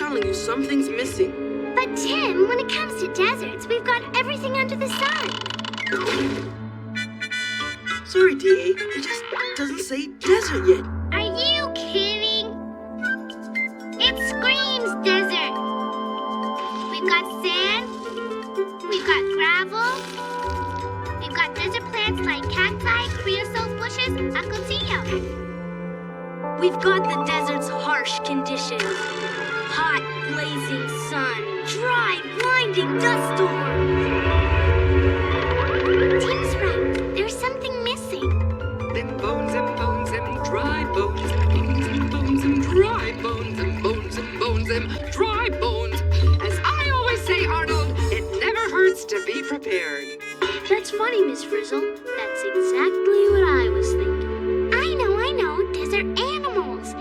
telling you, something's missing. But Tim, when it comes to deserts, we've got everything under the sun. Sorry, DA. It just doesn't say desert yet. Are you kidding? It screams desert. We've got sand. We've got gravel. We've got desert plants like cacti, creosote bushes, acacia. We've got the desert's harsh conditions. Hot, blazing sun, dry, blinding dust storms. Tim's right. There's something missing. Them bones and bones and dry bones and bones and bones and dry bones and bones and bones and dry bones. As I always say, Arnold, it never hurts to be prepared. That's funny, Miss Frizzle. That's exactly what I was thinking. I know. Desert animals.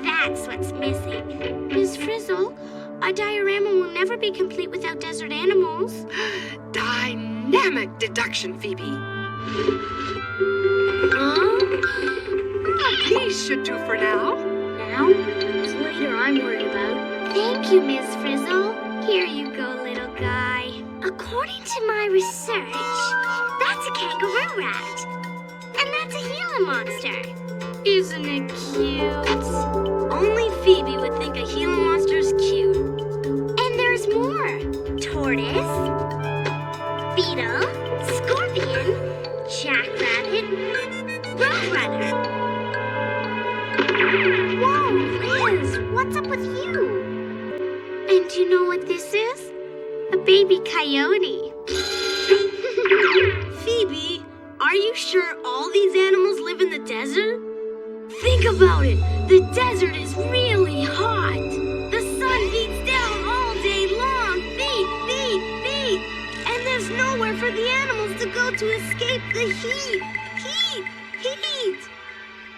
That's what's missing. Miss Frizzle, a diorama will never be complete without desert animals. Dynamic deduction, Phoebe. These should do for now. Now? It's later I'm worried about. Thank you, Miss Frizzle. Here you go, little guy. According to my research, that's a kangaroo rat. And that's a Gila monster. Isn't it cute? Only Phoebe would think a Gila monster's cute. And there's more. Tortoise, beetle, scorpion, jackrabbit, roadrunner. Whoa, Liz, what's up with you? And do you know what this is? A baby coyote. Phoebe, are you sure all these animals live in the desert? Think about it. The desert is really hot. The sun beats down all day long. Beat. And there's nowhere for the animals to go to escape the heat. Heat.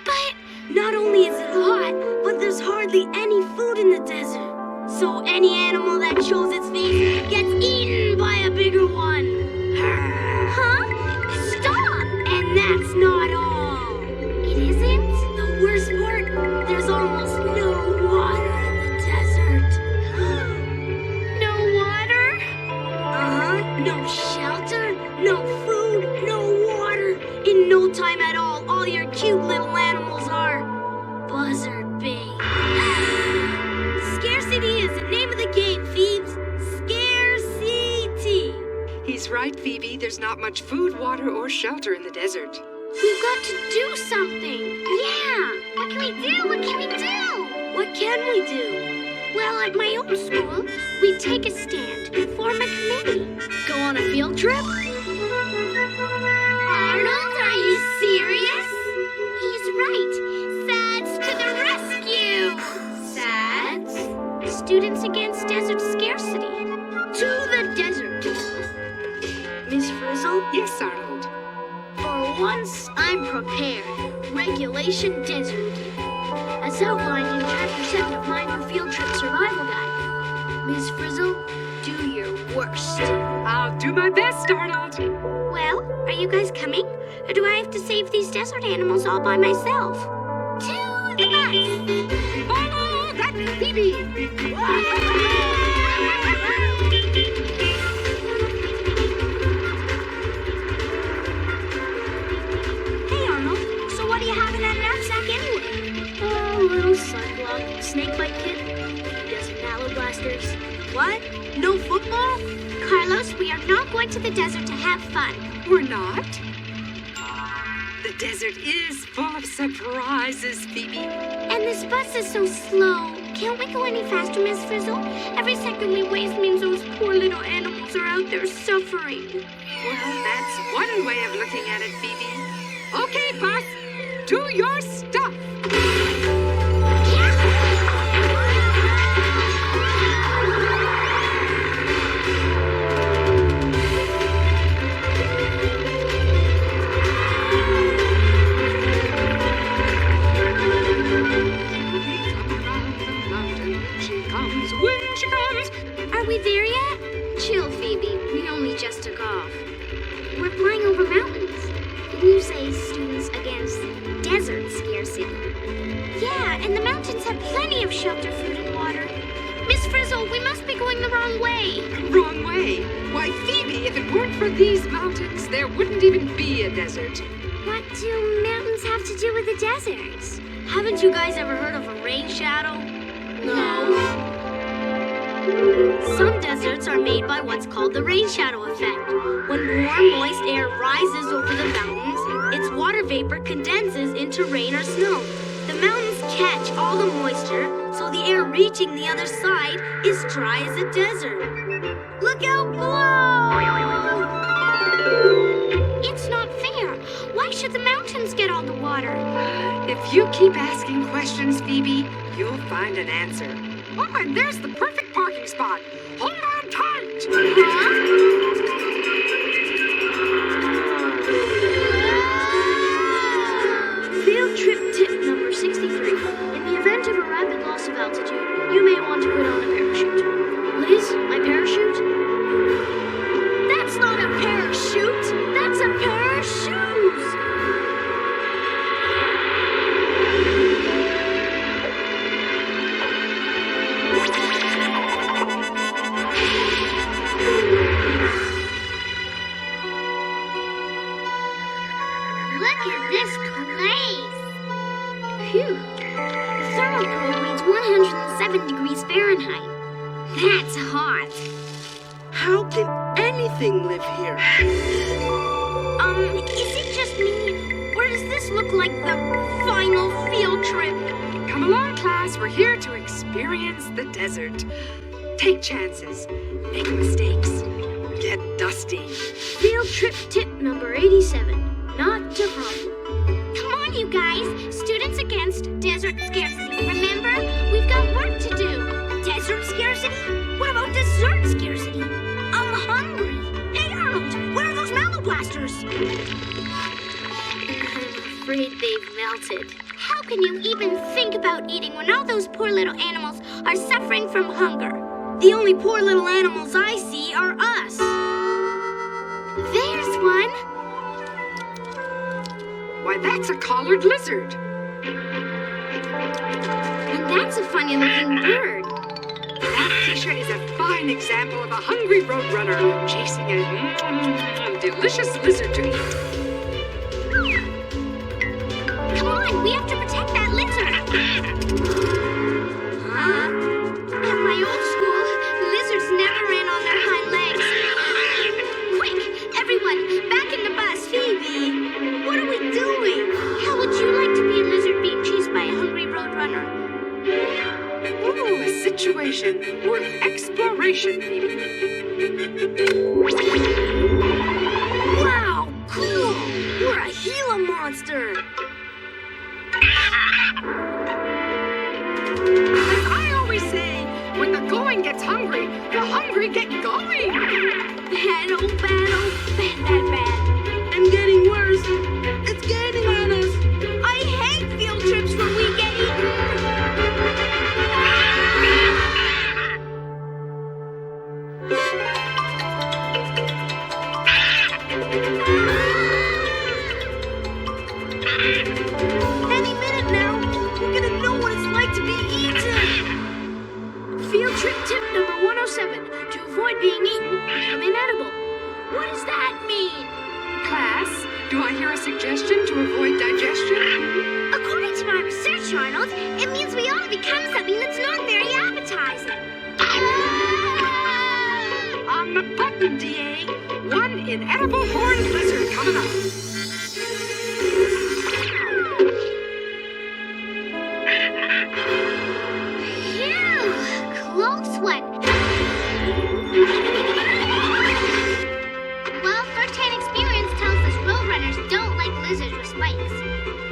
But not only is it hot, but there's hardly any food in the desert. So any animal that shows its face gets eaten by a bigger one. Huh? Stop! And that's not all. It isn't? The worst part, there's almost no water in the desert. No water? No shelter, no food, no water. In no time at all your cute little animals are buzzard bait. Scarcity is the name of the game, Phoebes. Scarcity. He's right, Phoebe. There's not much food, water, or shelter in the desert. We've got to do something. Yeah. What can we do? What can we do? Well, at my old school, we take a stand and form a committee. Go on a field trip? Arnold, are you serious? He's right. SADS to the rescue. SADS? Students Against Desert Scarcity. To the desert. Miss Frizzle? Yes, Arnold. For once, I'm prepared. Regulation Desert. As outlined in Chapter 7 of my new Field Trip Survival Guide. Miss Frizzle, do your worst. I'll do my best, Arnold. Well, are you guys coming? Or do I have to save these desert animals all by myself? To the bus! Follow that Phoebe! Hey, Arnold. So what do you have in that knapsack anyway? A little sunblock, snakebite kit, dozen mallow blasters. What? No football? Carlos, we are not going to the desert to have fun. We're not? The desert is full of surprises, Phoebe. And this bus is so slow. Can't we go any faster, Miss Frizzle? Every second we waste means those poor little animals are out there suffering. Well, that's one way of looking at it, Phoebe. Okay, bus, do your stuff. When she comes. Are we there yet? Chill, Phoebe. We only just took off. We're flying over mountains. Didn't you say Students Against Desert Scarcity? Yeah, and the mountains have plenty of shelter, food, and water. Miss Frizzle going the wrong way. Wrong way. Why, Phoebe, if it weren't for these mountains, there wouldn't even be a desert. What do mountains have to do with the deserts? Haven't you guys ever heard of a rain shadow? No. Some deserts are made by what's called the rain shadow effect. When warm, moist air rises over the mountains, its water vapor condenses into rain or snow. The mountains catch all the moisture, so the air reaching the other side is dry as a desert. Look out below! It's not fair. Why should the mountains get all the water? If you keep asking questions, Phoebe, you'll find an answer. Oh, and there's the perfect parking spot. Hold on tight! Field trip tip number 63. In the event of a rapid loss of altitude, you may want to put on a parachute. Liz, my parachute? That's not a parachute! That's a pair of shoes! Look at this place. Phew. The thermal probe reads 107 degrees Fahrenheit. That's hot. How can anything live here? Is it just me? Or does this look like the final field trip? Come along, class. We're here to experience the desert. Take chances. Make mistakes. Get dusty. Field trip tip number 87. Not a problem. Come on, you guys. Students against desert scarcity. Remember, we've got work to do. Desert scarcity? What about dessert scarcity? I'm hungry. Hey, Arnold, where are those mallow blasters? I'm afraid they've melted. How can you even think about eating when all those poor little animals are suffering from hunger? The only poor little animals I see are us. There's one. Why, that's a collared lizard. And that's a funny-looking bird. That, Tisha, is a fine example of a hungry roadrunner chasing a delicious lizard to eat. Come on, we have to protect that lizard. Huh? At my old school, lizards never ran on their hind legs. Quick, everyone, back in the bus. Phoebe, what are we doing? How would you like to be a lizard being chased by a hungry roadrunner? Ooh, a situation worth exploration, Phoebe. Wow, cool! We're a Gila monster! As I always say, when the going gets hungry, the hungry get going. Bad, oh bad, oh bad, bad, bad. And getting worse. It's gaining on us. I hate field trips when we get eaten! Any minute now, we're gonna know what it's like to be eaten! Field trip tip number 107. To avoid being eaten, become inedible. What does that mean? Class, do I hear a suggestion to avoid digestion? According to my research, Arnold, it means we ought to become something that's not very appetizing. On the button, DA. One inedible horned lizard coming up. Phew, close one. Well, first-hand experience tells us roadrunners don't like lizards with spikes.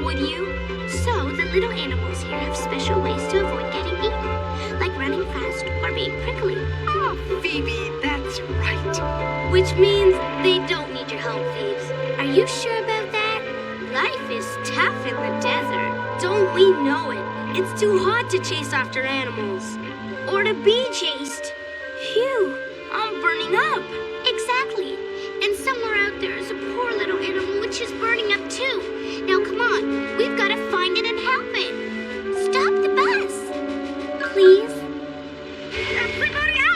Would you? So, the little animals here have special ways to avoid getting eaten, like running fast or being prickly. Oh, Phoebe, that's right. Which means they don't need your help, Phoebes. Are you sure about that? Life is tough in the desert. Don't we know it? It's too hot to chase after animals. Or to be chased. Phew, I'm burning up. Exactly. And somewhere out there is a poor little animal which is burning up too. Now come on, we've got to find it and help it. Stop the bus. Please. Everybody out!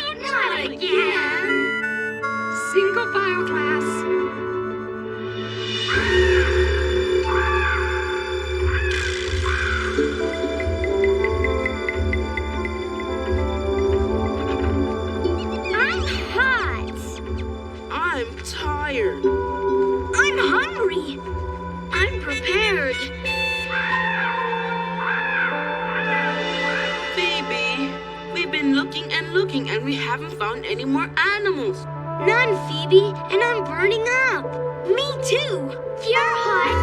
I'm hungry. I'm prepared. Phoebe, we've been looking and we haven't found any more animals. None, Phoebe, and I'm burning up. Me too. You're hot.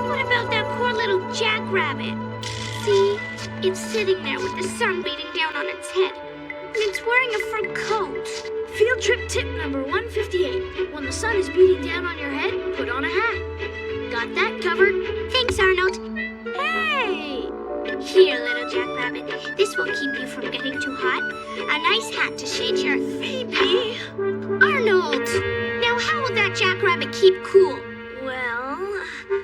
What about that poor little jackrabbit? See, it's sitting there with the sun beating down on its head. And it's wearing a fur coat. Field trip tip number 158. When the sun is beating down on your head, put on a hat. Got that covered? Thanks, Arnold. Hey! Here, little jackrabbit. This will keep you from getting too hot. A nice hat to shade your... Phoebe! Arnold! Now how will that jackrabbit keep cool? Well...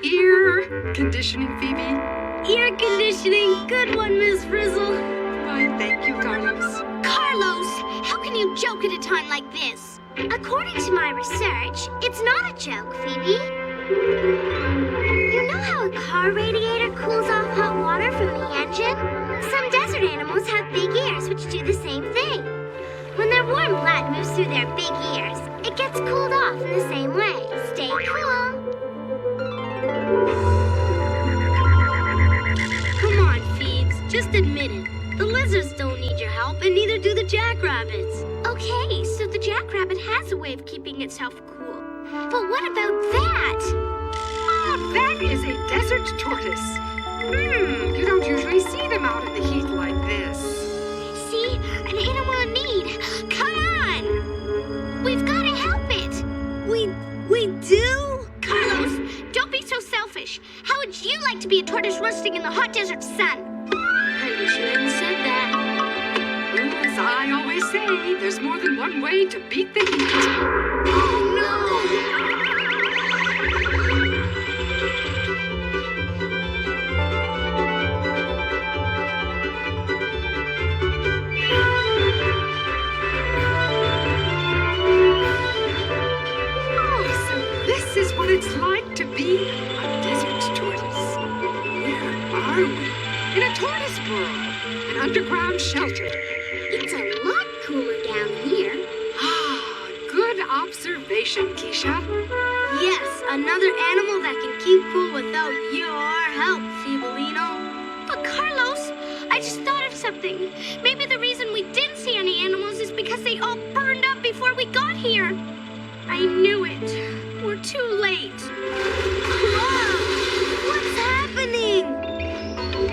Ear conditioning, Phoebe. Ear conditioning. Good one, Miss Frizzle. Why, thank you, Carlos. Carlos, how can you joke at a time like this? According to my research, it's not a joke, Phoebe. You know how a car radiator cools off hot water from the engine? Some desert animals have big ears which do the same thing. When their warm blood moves through their big ears, it gets cooled off in the same way. Stay cool. Come on, Phoebes. Just admit it. The lizards don't need your help, and neither do the jackrabbits. Okay, so the jackrabbit has a way of keeping itself cool. But what about that? Ah, that is a desert tortoise. You don't usually see them out in the heat like this. See? An animal in need. Come on! We've got to help it. We do? Carlos, don't be so selfish. How would you like to be a tortoise roasting in the hot desert sun? I wish you hadn't said that. As I always say, there's more than one way to beat the heat. Oh, no! This is what it's like to be a desert tortoise. Where are we? In a tortoise burrow, an underground shelter. It's a lot cooler down here. Ah, good observation, Keisha. Yes, another animal that can keep cool without your help, Phoebelino. But Carlos, I just thought of something. Maybe the reason we didn't see any animals is because they all burned up before we got here. I knew it. We're too late. Whoa! What's happening?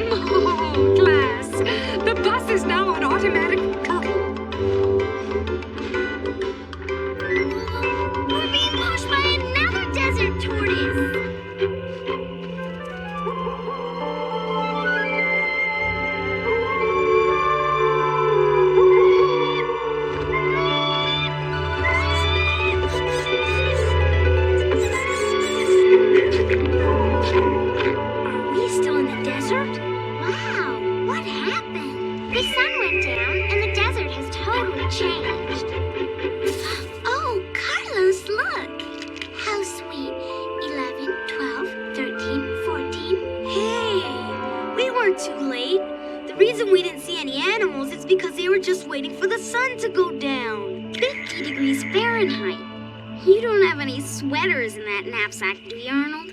Oh, Glass, the bus is now on automatic turtle. We're being pushed by another desert tortoise. Are we still in the desert? Wow, what happened? The sun went down and the desert has totally changed. Oh, Carlos, look. How sweet. 11, 12, 13, 14. Hey, we weren't too late. The reason we didn't see any animals is because they were just waiting for the sun to go down. 50 degrees Fahrenheit. You don't have any sweaters in that knapsack, do you, Arnold?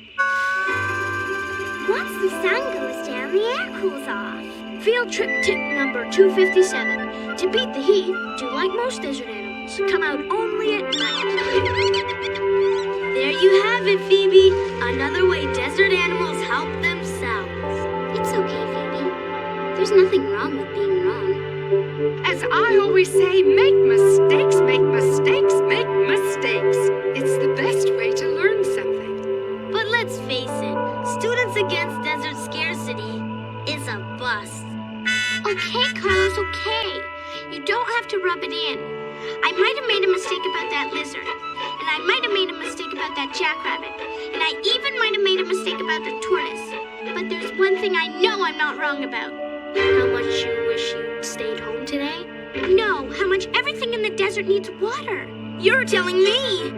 Once the sun goes down, the air cools off. Field trip tip number 257. To beat the heat, do like most desert animals. Come out only at night. There you have it, Phoebe. Another way desert animals help themselves. It's okay, Phoebe. There's nothing wrong with being wrong. As I always say, make mistakes, make mistakes, make mistakes. It's the best way to learn something. But let's face it, Students Against Desert Scarcity is a bust. Okay, Carlos, okay. You don't have to rub it in. I might have made a mistake about that lizard. And I might have made a mistake about that jackrabbit. And I even might have made a mistake about the tortoise. But there's one thing I know I'm not wrong about. How much you wish you stayed home today? No, how much everything in the desert needs water. You're telling me!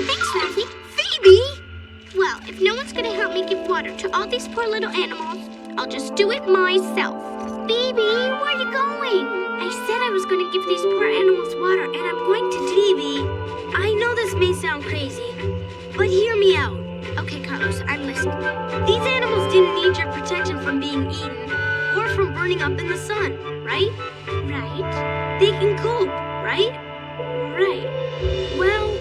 Thanks, Matthew. Phoebe! Well, if no one's gonna help me give water to all these poor little animals, I'll just do it myself. Phoebe, where are you going? I said I was going to give these poor animals water, and I'm going to do. Phoebe, I know this may sound crazy, but hear me out. Okay, Carlos, I'm listening. These animals didn't need your protection from being eaten or from burning up in the sun, right? Right? They can cope, right? Right. Well,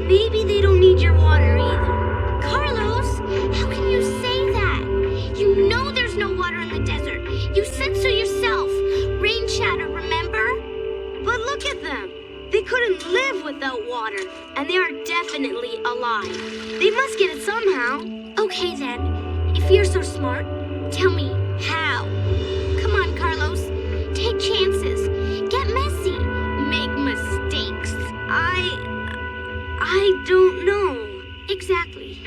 maybe they don't need your water either. Carlos, how can you say that? You know there's no water in the desert. You said so yourself. Rain shadow, remember? But look at them. They couldn't live without water, and they are definitely alive. They must get it somehow. Okay then, if you're so smart, tell me how. Come on, Carlos. Take chances. Get messy. Make mistakes. I don't know. Exactly.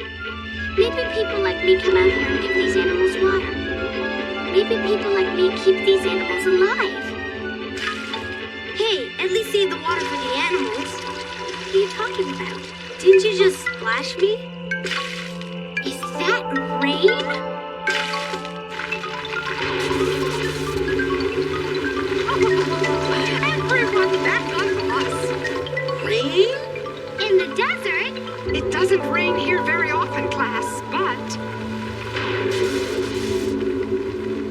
Maybe people like me come out here and give these animals water. Maybe people like me keep these animals alive. Hey, at least save the water for the animals. What are you talking about? Didn't you just splash me? Is that rain? Everyone back on the bus. Rain? In the desert? It doesn't rain here very often, class, but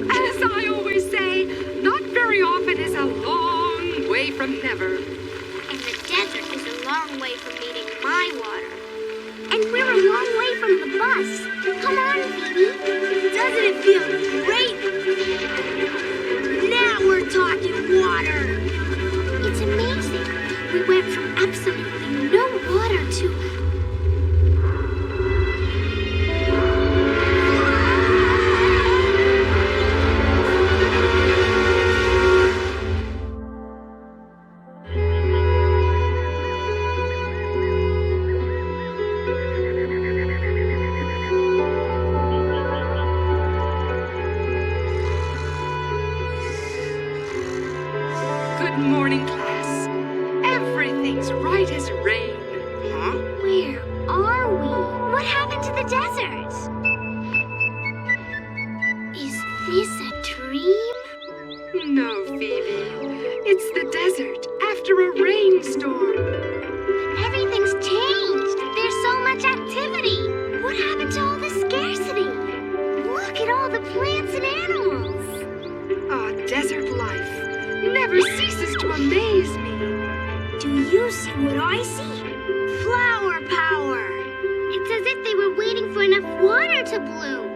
as I always say, not very often is a long way from never. And the desert is a long way from needing my water. And we're a long way from the bus. Come on, Phoebe. Doesn't it feel great? Now we're talking water. It's amazing. We went from absolutely no water to... Good morning, class. Everything's right as rain. Huh? Where are we? What happened to the desert? Is this a dream? No, Phoebe. It's the desert after a rainstorm. Everything's changed. There's so much activity. What happened to all the scarcity? Look at all the plants and animals. Ah, desert life never ceases to amaze me. Do you see what I see? Flower power. It's as if they were waiting for enough water to bloom.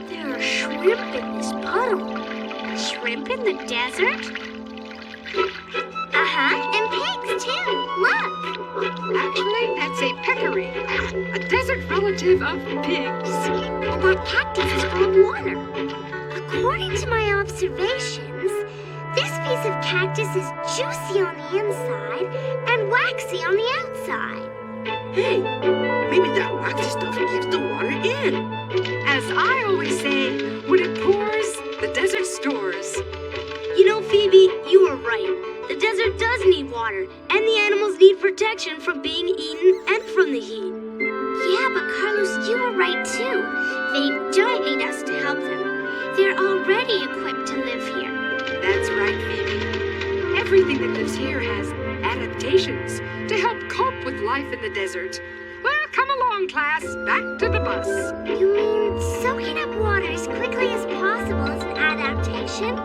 There are shrimp in this puddle. Shrimp in the desert? And pigs too. Look. Actually, that's a peccary, a desert relative of pigs. And that cactus is full of water. According to my observations, this piece of cactus is juicy on the inside and waxy on the outside. Hey, maybe that waxy stuff keeps the water in. As I always say, when it pours, the desert stores. You know, Phoebe, you were right. The desert does need water, and the animals need protection from being eaten and from the heat. Yeah, but Carlos, you were right too. They don't need us to help them. They're already equipped to live here. That's right, Phoebe. Everything that lives here has adaptations to help cope with life in the desert. Well, come along, class. Back to the bus. You mean soaking up water as quickly as possible is an adaptation?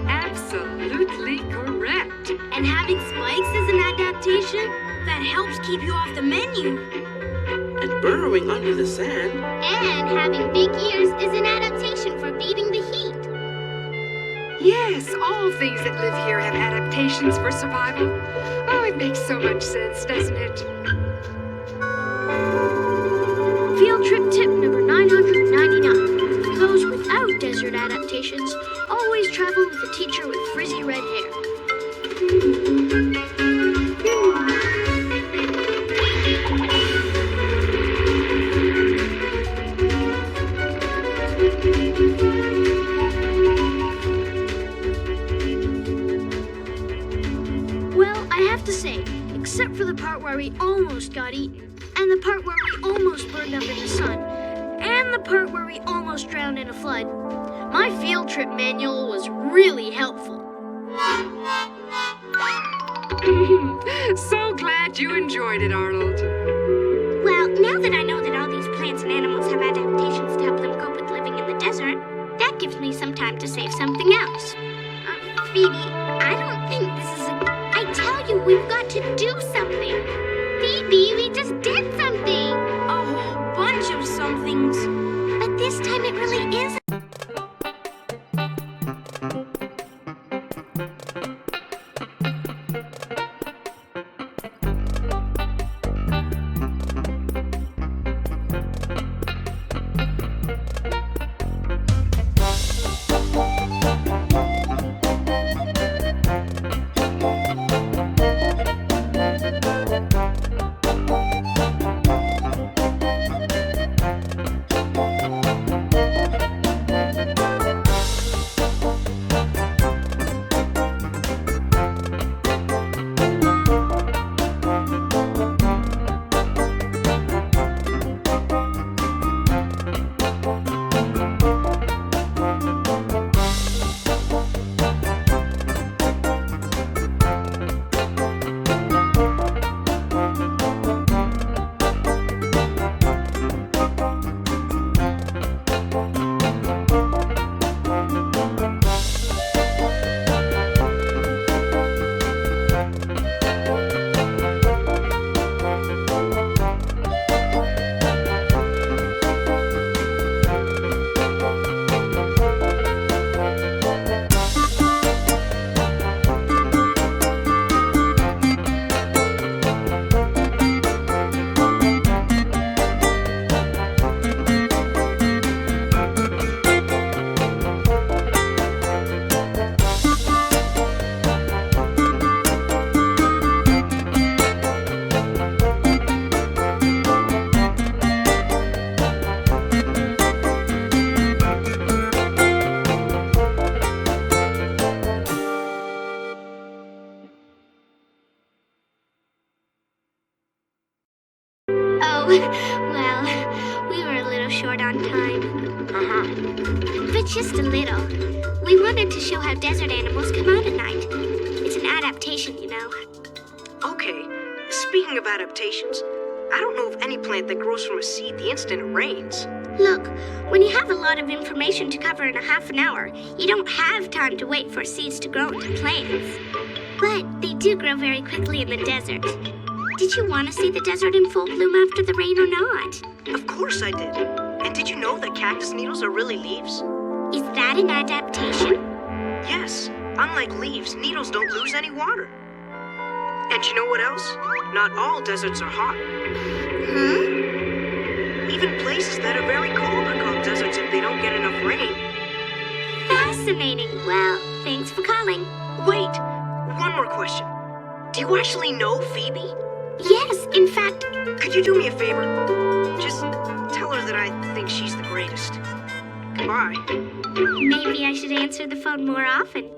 Absolutely correct. And having spikes is an adaptation that helps keep you off the menu. And burrowing under the sand. And having big ears is an adaptation for beating the heat. Yes, all things that live here have adaptations for survival. Oh, it makes so much sense, doesn't it? Field trip tip number 999. For those without desert adaptations, always travel with a teacher with frizzy red hair. Well, I have to say, except for the part where we almost got eaten, and the part where we almost burned up in the sun, and the part where we almost drowned in a flood, my field trip manual was really helpful. So glad you enjoyed it, Arnold. Well, now that I know that all these plants and animals have adaptations to help them cope with living in the desert, that gives me some time to save something else. Phoebe, I don't think this is I tell you, we've got to do something. Phoebe, we just did something. A whole bunch of somethings. But this time it really is. Well, we were a little short on time. But just a little. We wanted to show how desert animals come out at night. It's an adaptation, you know. Okay, speaking of adaptations, I don't know of any plant that grows from a seed the instant it rains. Look, when you have a lot of information to cover in a half an hour, you don't have time to wait for seeds to grow into plants. But they do grow very quickly in the desert. Did you want to see the desert in full bloom after the rain or not? Of course I did. And did you know that cactus needles are really leaves? Is that an adaptation? Yes. Unlike leaves, needles don't lose any water. And you know what else? Not all deserts are hot. Huh? Even places that are very cold are called deserts if they don't get enough rain. Fascinating. Well, thanks for calling. Wait, one more question. Do you actually know Phoebe? Yes, in fact... Could you do me a favor? Just tell her that I think she's the greatest. Goodbye. Maybe I should answer the phone more often.